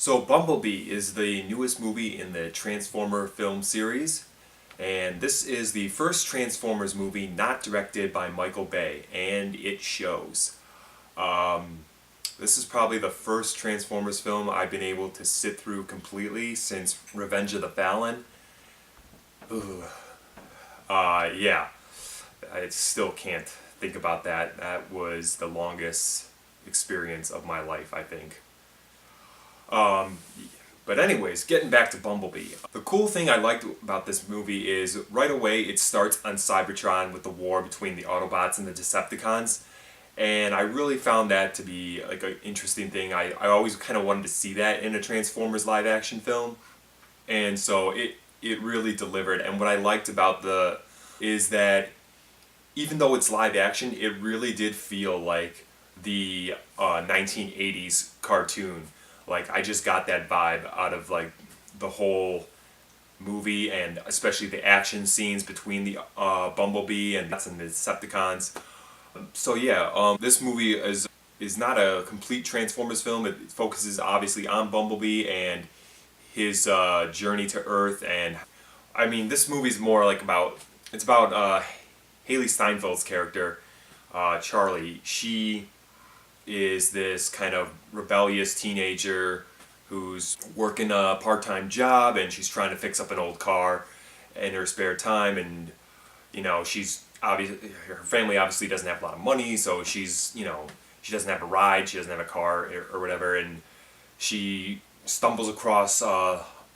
So Bumblebee is the newest movie in the Transformer film series, and this is the first Transformers movie not directed by Michael Bay, and it shows. Um, this is probably the first Transformers film I've been able to sit through completely since Revenge of the Fallen. Ooh. Yeah, I still can't think about that. That was the longest experience of my life, I think. Um, but anyways, getting back to Bumblebee. The cool thing I liked about this movie is right away it starts on Cybertron with the war between the Autobots and the Decepticons. And I really found that to be like an interesting thing. I always kind of wanted to see that in a Transformers live action film. And so it really delivered. And what I liked about the is that even though it's live action, it really did feel like the 1980s cartoon. Like I just got that vibe out of like the whole movie, and especially the action scenes between the Bumblebee and the Decepticons. So yeah, this movie is not a complete Transformers film. It focuses obviously on Bumblebee and his journey to Earth, and I mean this movie's more like it's about Hailee Steinfeld's character, Charlie. She is this kind of rebellious teenager who's working a part-time job, and she's trying to fix up an old car in her spare time, and she's obviously, her family obviously doesn't have a lot of money, so she's she doesn't have a ride, she doesn't have a car or whatever, and she stumbles across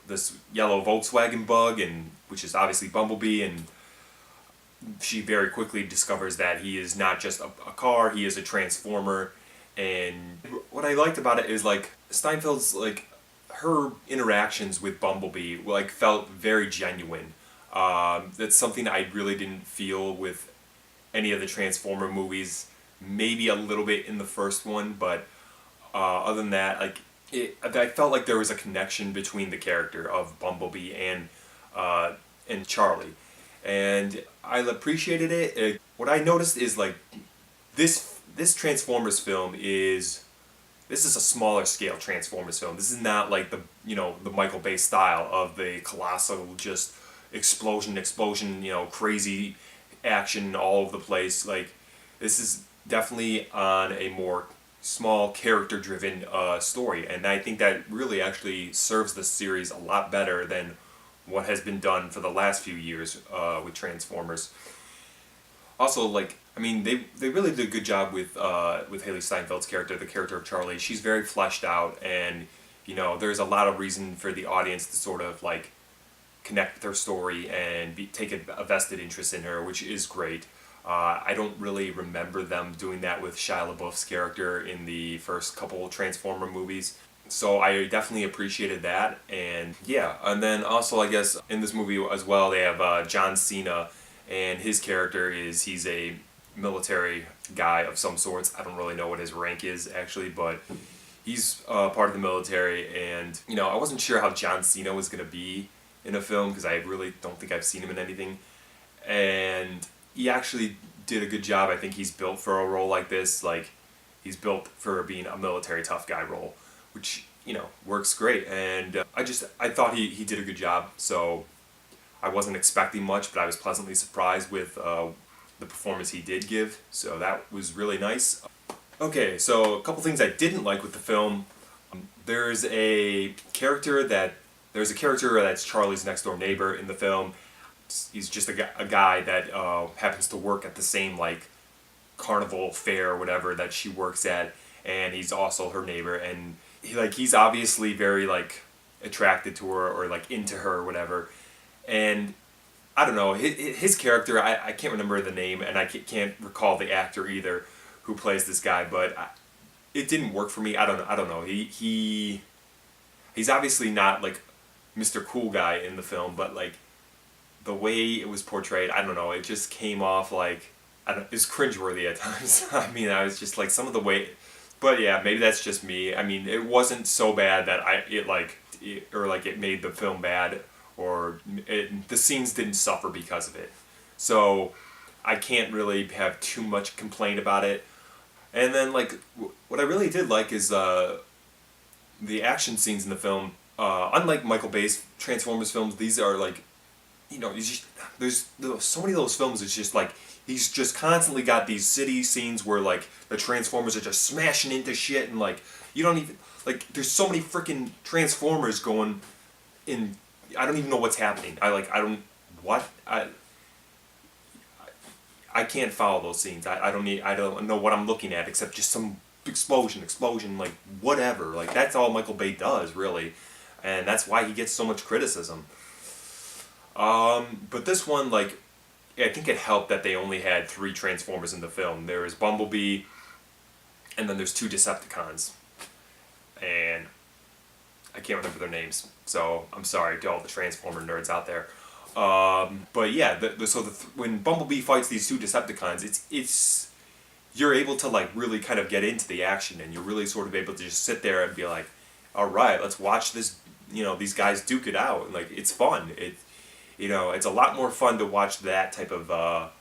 this yellow Volkswagen Bug, and which is obviously Bumblebee, and she very quickly discovers that he is not just a car, he is a transformer. And what I liked about it is like Steinfeld's like her interactions with Bumblebee like felt very genuine. That's something I really didn't feel with any of the Transformer movies. Maybe a little bit in the first one, but other than that, like I felt like there was a connection between the character of Bumblebee and Charlie, and I appreciated it. What I noticed is like this Transformers film this is a smaller scale Transformers film. This is not like the Michael Bay style of the colossal just explosion, crazy action all over the place. Like this is definitely on a more small character driven story, and I think that really actually serves the series a lot better than what has been done for the last few years with Transformers. Also, like, I mean, they really did a good job with Hailee Steinfeld's character, the character of Charlie. She's very fleshed out, and there's a lot of reason for the audience to sort of like connect with her story and take a vested interest in her, which is great. I don't really remember them doing that with Shia LaBeouf's character in the first couple Transformer movies. So I definitely appreciated that, and yeah, and then also I guess in this movie as well they have John Cena, and his character he's a military guy of some sorts. I don't really know what his rank is actually, but he's part of the military, and I wasn't sure how John Cena was going to be in a film because I really don't think I've seen him in anything, and he actually did a good job. I think he's built for a role like this. Like he's built for being a military tough guy role, which works great, and I thought he did a good job. So I wasn't expecting much, but I was pleasantly surprised with the performance he did give, so that was really nice. Okay, so a couple things I didn't like with the film. There's a character that's Charlie's next door neighbor in the film. He's just a guy that happens to work at the same like carnival fair or whatever that she works at, and he's also her neighbor, and he's obviously very like attracted to her or like into her or whatever, and I don't know, his character, I can't remember the name, and I can't recall the actor either who plays this guy, but it didn't work for me. I don't know. He's obviously not like Mr. Cool Guy in the film, but like the way it was portrayed, I don't know, it just came off like it's cringeworthy at times. I mean, I was just like some of the way, but yeah, maybe that's just me. I mean, it wasn't so bad that it made the film bad, or the scenes didn't suffer because of it. So I can't really have too much complaint about it. And then like what I really did like is the action scenes in the film, unlike Michael Bay's Transformers films, these are like, there's so many of those films. It's just like he's just constantly got these city scenes where like the Transformers are just smashing into shit, and like you don't even like. There's so many freaking Transformers going in. I don't even know what's happening. I don't what I can't follow those scenes. I don't know what I'm looking at except just some explosion, like whatever. Like that's all Michael Bay does really, and that's why he gets so much criticism. But this one, like, I think it helped that they only had three Transformers in the film. There is Bumblebee, and then there's two Decepticons, and I can't remember their names. So I'm sorry to all the Transformer nerds out there. But yeah, when Bumblebee fights these two Decepticons, it's you're able to like really kind of get into the action, and you're really sort of able to just sit there and be like, all right, let's watch this. These guys duke it out, and like it's fun. It's a lot more fun to watch that type of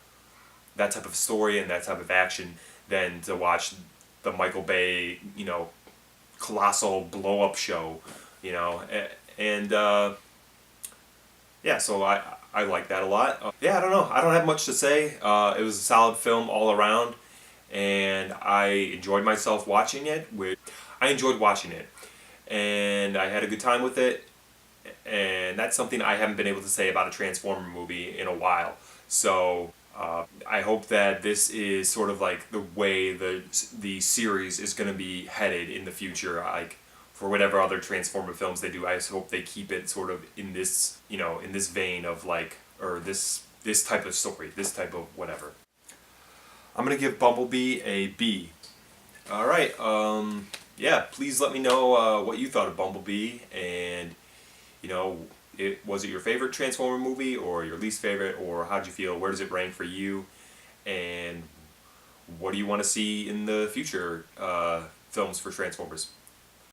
story and that type of action than to watch the Michael Bay, colossal blow up show, and yeah, so I like that a lot. Yeah, I don't know. I don't have much to say. It was a solid film all around, and I enjoyed myself watching it. I enjoyed watching it, and I had a good time with it. And that's something I haven't been able to say about a Transformer movie in a while. So I hope that this is sort of like the way the series is going to be headed in the future. Like for whatever other Transformer films they do, I just hope they keep it sort of in this in this vein of like or this type of story, this type of whatever. I'm gonna give Bumblebee a B. All right. Yeah. Please let me know what you thought of Bumblebee and. Was it your favorite Transformer movie or your least favorite, or how did you feel? Where does it rank for you? And what do you want to see in the future films for Transformers?